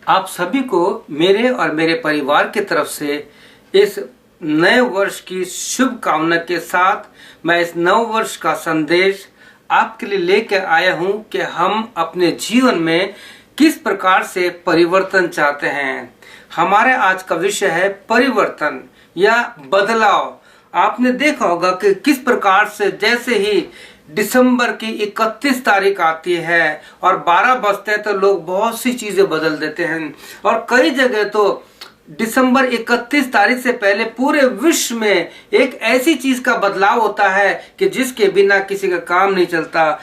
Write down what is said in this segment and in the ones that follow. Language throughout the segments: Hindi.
आप सभी को मेरे और मेरे परिवार की तरफ से इस नए वर्ष की शुभकामना के साथ मैं इस नव वर्ष का संदेश आपके लिए लेकर आया हूं कि हम अपने जीवन में किस प्रकार से परिवर्तन चाहते हैं। हमारे आज का विषय है परिवर्तन या बदलाव। आपने देखा होगा कि किस प्रकार से जैसे ही दिसंबर की 31 तारीख आती है और 12 बजते हैं तो लोग बहुत सी चीजें बदल देते हैं, और कई जगह तो दिसंबर 31 तारीख से पहले पूरे विश्व में एक ऐसी चीज का बदलाव होता है कि जिसके बिना किसी का काम नहीं चलता।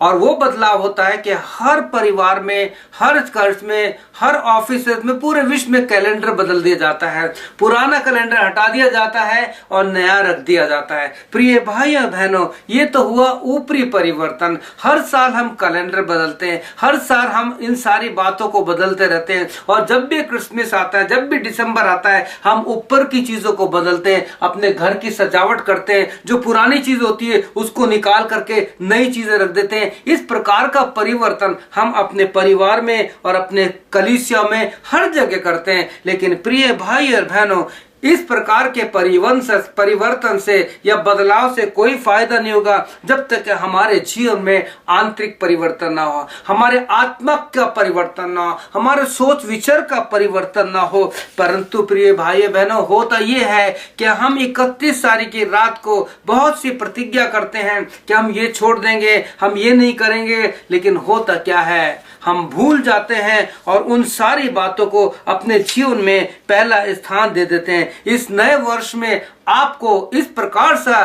और वो बदलाव होता है कि हर परिवार में, हर चर्च में, हर ऑफिस में, पूरे विश्व में कैलेंडर बदल दिया जाता है। पुराना कैलेंडर हटा दिया जाता है और नया रख दिया जाता है। प्रिय भाई और बहनों, ये तो हुआ ऊपरी परिवर्तन। हर साल हम कैलेंडर बदलते हैं, हर साल हम इन सारी बातों को बदलते रहते हैं, और जब भी क्रिसमस आता है, जब भी दिसंबर आता है, हम ऊपर की चीजों को बदलते हैं, अपने घर की सजावट करते हैं, जो पुरानी चीज होती है उसको निकाल करके नई चीजें रख देते हैं। इस प्रकार का परिवर्तन हम अपने परिवार में और अपने कलीसिया में हर जगह करते हैं। लेकिन प्रिय भाई और बहनों, इस प्रकार के परिवर्तन से या बदलाव से कोई फायदा नहीं होगा जब तक हमारे जीवन में आंतरिक परिवर्तन ना हो, हमारे आत्मा का परिवर्तन ना हो, हमारे सोच विचार का परिवर्तन ना हो। परंतु प्रिय भाई बहनों, होता यह है कि हम 31 तारीख की रात को बहुत सी प्रतिज्ञा करते हैं कि हम ये छोड़ देंगे, हम ये नहीं करेंगे, लेकिन होता क्या है, हम भूल जाते हैं और उन सारी बातों को अपने जीवन में पहला स्थान दे देते हैं। इस नए वर्ष में आपको इस प्रकार सा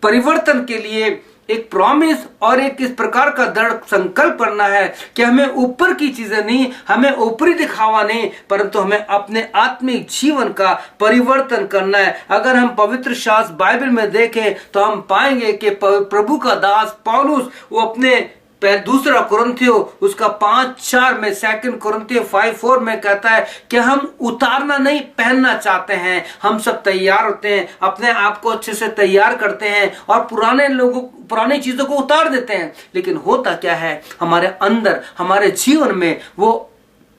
परिवर्तन के लिए एक प्रॉमिस और एक इस प्रकार का दृढ़ संकल्प करना है कि हमें ऊपर की चीजें नहीं, हमें ऊपरी दिखावा नहीं, परंतु हमें अपने आत्मिक जीवन का परिवर्तन करना है। अगर हम पवित्र शास्त्र बाइबल में देखें तो हम पाएंगे कि प्रभु का दास पौलुस वो अपने दूसरा कुरिन्थियों उसका 5:4 में, 2 कुरिन्थियों 5:4 में कहता है कि हम उतारना नहीं पहनना चाहते हैं। हम सब तैयार होते हैं, अपने आप को अच्छे से तैयार करते हैं और पुरानी चीजों को उतार देते हैं। लेकिन होता क्या है, हमारे अंदर, हमारे जीवन में वो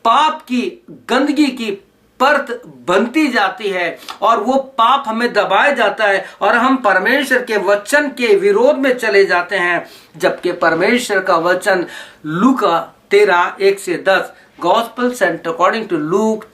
पाप की, गंदगी की परत बनती जाती है और वो पाप हमें दबाया जाता है और हम परमेश्वर के वचन के विरोध में चले जाते हैं। जबकि परमेश्वर का वचन लूका 13:1-10, gospel saint according to Luke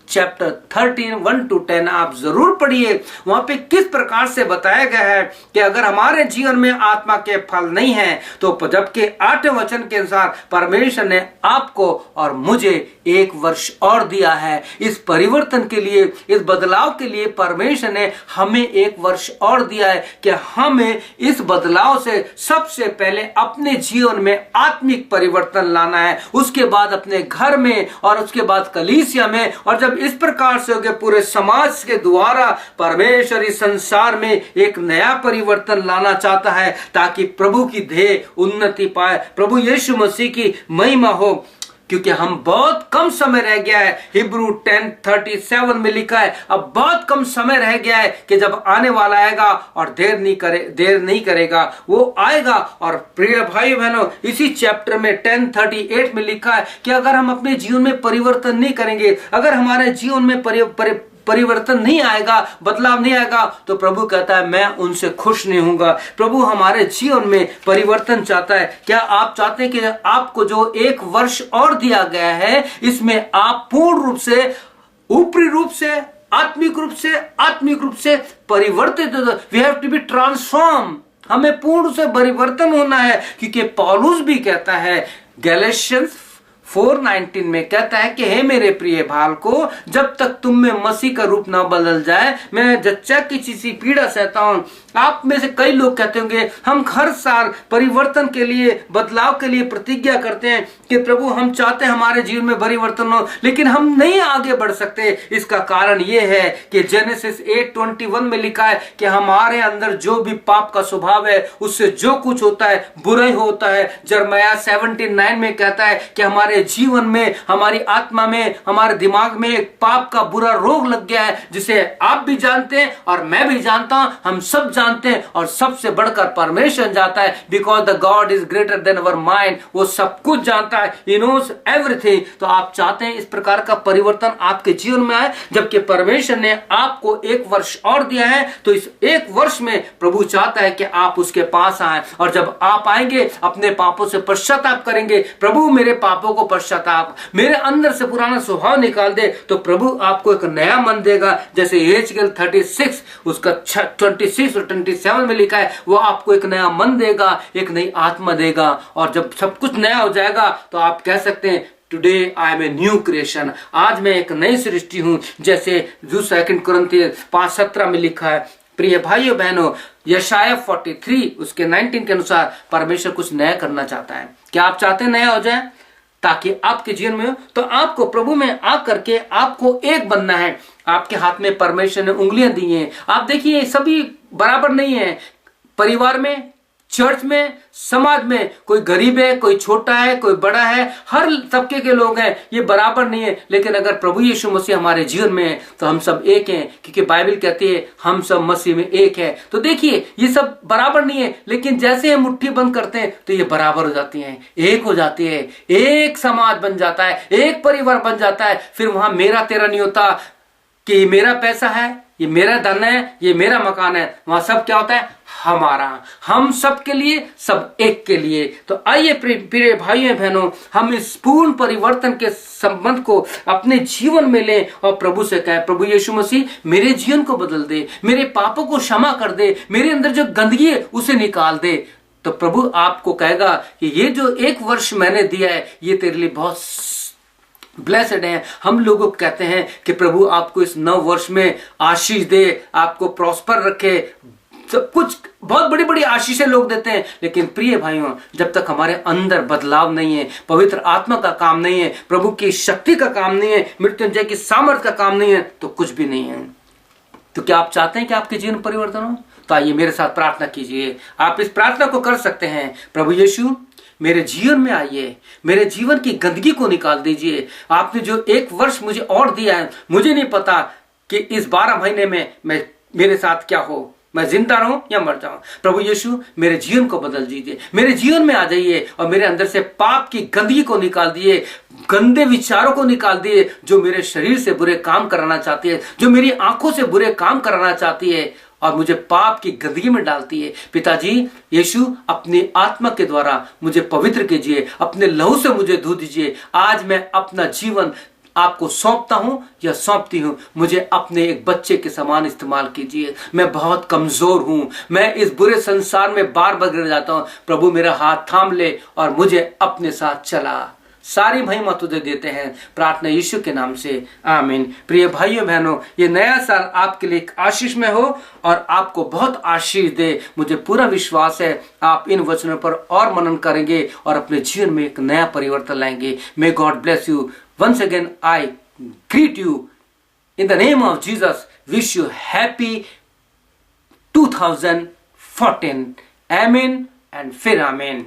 chapter 13 1-10 आप जरूर पढ़िए। वहां पे किस प्रकार से बताया गया है कि अगर हमारे जीवन में आत्मा के फल नहीं है तो जबकि 8वें वचन के अनुसार परमेश्वर ने आपको और मुझे 1 वर्ष और दिया है। इस परिवर्तन के लिए, इस बदलाव के लिए परमेश्वर ने हमें 1 वर्ष और दिया है कि हमें इस बदलाव से सबसे पहले अपने जीवन में आत्मिक परिवर्तन लाना है, उसके बाद अपने घर में और उसके बाद कलीसिया में, और जब इस प्रकार से हो गया पूरे समाज के द्वारा परमेश्वर इस संसार में एक नया परिवर्तन लाना चाहता है ताकि प्रभु की ध्येय उन्नति पाए, प्रभु यीशु मसीह की महिमा हो। क्योंकि हम बहुत कम समय रह गया है, हिब्रू 10:37 में लिखा है, अब बहुत कम समय रह गया है कि जब आने वाला आएगा और देर नहीं करेगा, वो आएगा। और प्रिय भाई बहनों, इसी चैप्टर में 10:38 में लिखा है कि अगर हम अपने जीवन में परिवर्तन नहीं करेंगे, अगर हमारे जीवन में परिवर्तन नहीं आएगा, बदलाव नहीं आएगा, तो प्रभु कहता है मैं उनसे खुश नहीं होऊंगा। प्रभु हमारे जीवन में परिवर्तन चाहता है। क्या आप चाहते हैं कि आपको जो 1 वर्ष और दिया गया है इसमें आप पूर्ण रूप से, ऊपरी रूप से, आत्मिक रूप से परिवर्तित, we have to be transform, हमें पूर्ण से परिवर्तन होना है। क्योंकि पौलुस भी कहता है गैलेशियंस 4:19 में कहता है कि हे मेरे प्रिय बालकों, जब तक तुम में मसीह का रूप ना बदल जाए मैं जच्चा की सी पीड़ा सहता हूं। आप में से कई लोग कहते होंगे हम हर साल परिवर्तन के लिए, बदलाव के लिए प्रतिज्ञा करते हैं कि प्रभु हम चाहते हैं हमारे जीवन में परिवर्तन हो, लेकिन हम नहीं आगे बढ़ सकते। इसका कारण यह है कि जेनेसिस 8:21 में लिखा है कि हमारे अंदर जो भी पाप का स्वभाव है उससे जो कुछ होता है बुरा ही होता है। जरमया 17:9 में कहता है कि हमारे हमारे जीवन में, हमारी आत्मा में, हमारे दिमाग में एक पाप का बुरा रोग लग गया है, जिसे आप भी जानते हैं और मैं भी जानता हूं, हम सब जानते हैं, और सबसे बढ़कर परमेश्वर जानता है, because the God is greater than our mind. वो सब कुछ जानता है, ही नोज एवरीथिंग। तो आप चाहते हैं इस प्रकार का परिवर्तन आपके जीवन में आए, जबकि परमेश्वर ने आपको 1 वर्ष और दिया है, तो इस 1 वर्ष में प्रभु चाहता है कि आप उसके पास आए, और जब आप आएंगे अपने पापों से पश्चाताप करेंगे, प्रभु मेरे पापों को पश्चाताप, मेरे अंदर से पुराना स्वभाव निकाल दे, तो प्रभु आपको एक नया मन देगा। जैसे एजेकियल 36 उसका 26 और 27 में लिखा है, वो आपको एक नया मन देगा, एक नई आत्मा देगा, और जब सब कुछ नया हो जाएगा तो आप कह सकते हैं today I am a new creation, आज मैं एक नई सृष्टि हूं। जैसे 2 कुरिन्थियन 5:17 में लिखा है। प्रिय भाइयों बहनों, यशाया 43 उसके 19 के अनुसार परमेश्वर कुछ नया करना चाहता है। क्या आप चाहते हैं नया हो जाए ताकि आपके जीवन में हो? तो आपको प्रभु में आकर के आपको एक बनना है। आपके हाथ में परमेश्वर ने उंगलियां दी हैं। आप देखिए सभी बराबर नहीं है, परिवार में, चर्च में, समाज में, कोई गरीब है, कोई छोटा है, कोई बड़ा है, हर तबके के लोग हैं, ये बराबर नहीं है। लेकिन अगर प्रभु यीशु मसीह हमारे जीवन में है तो हम सब एक हैं, क्योंकि बाइबल कहती है हम सब मसीह में एक है। तो देखिए ये सब बराबर नहीं है, लेकिन जैसे हम मुट्ठी बंद करते हैं तो ये बराबर हो जाती हैं, एक हो जाती है, एक समाज बन जाता है, एक परिवार बन जाता है। फिर वहां मेरा तेरा नहीं होता कि ये मेरा पैसा है, ये मेरा धन है, ये मेरा मकान है। वहां सब क्या होता है? हमारा, हम सब के लिए, सब एक के लिए। तो आइए प्रिय भाइयों बहनों, हम इस पूर्ण परिवर्तन के संबंध को अपने जीवन में लें और प्रभु से कहें, प्रभु यीशु मसीह मेरे जीवन को बदल दे, मेरे पापों को क्षमा कर दे, मेरे अंदर जो गंदगी है उसे निकाल दे। तो प्रभु आपको कहेगा कि ये जो 1 वर्ष मैंने दिया है ये तेरे लिए बहुत ब्लेसड है। हम लोगों को कहते हैं कि प्रभु आपको इस 9 वर्ष में आशीष दे, आपको प्रॉस्पर रखे, सब कुछ बहुत बड़ी बड़ी आशीषें लोग देते हैं। लेकिन प्रिय भाइयों, जब तक हमारे अंदर बदलाव नहीं है, पवित्र आत्मा का काम नहीं है, प्रभु की शक्ति का काम नहीं है, मृत्युंजय की सामर्थ्य का काम नहीं है, तो कुछ भी नहीं है। तो क्या आप चाहते हैं कि आपके जीवन परिवर्तन हो? तो आइए मेरे साथ प्रार्थना कीजिए। आप इस प्रार्थना को कर सकते हैं, प्रभु यीशु मेरे जीवन में आइए, मेरे जीवन की गंदगी को निकाल दीजिए। आपने जो 1 वर्ष मुझे और दिया है, मुझे नहीं पता कि इस 12 महीने में मेरे साथ क्या हो, मैं जिंदा रहूं या मर जाऊं। प्रभु यीशु मेरे जीवन को बदल दीजिए, मेरे जीवन में आ जाइए और मेरे अंदर से पाप की गंदगी को निकाल दिए, गंदे विचारों को निकाल दिए, जो मेरे शरीर से बुरे काम कराना चाहती है, जो मेरी आंखों से बुरे काम कराना चाहती है और मुझे पाप की गंदगी में डालती है। पिताजी यीशु अपनी आत्मा के द्वारा मुझे पवित्र कीजिए, अपने लहू से मुझे धो दीजिए। आज मैं अपना जीवन आपको सौंपता हूं या सौंपती हूं, मुझे अपने एक बच्चे के समान इस्तेमाल कीजिए। मैं बहुत कमजोर हूं, मैं इस बुरे संसार में बार बार गिर जाता हूं। प्रभु मेरा हाथ थाम ले और मुझे अपने साथ चला। सारी महिमा तुझे देते हैं, प्रार्थना यीशु के नाम से, आमीन। प्रिय भाइयों बहनों, ये नया साल आपके लिए एक आशीष में हो और आपको बहुत आशीष दे। मुझे पूरा विश्वास है आप इन वचनों पर और मनन करेंगे और अपने जीवन में एक नया परिवर्तन लाएंगे। May God bless you. Once again, I greet you in the name of Jesus. Wish you happy 2014. Amen and फिर amen.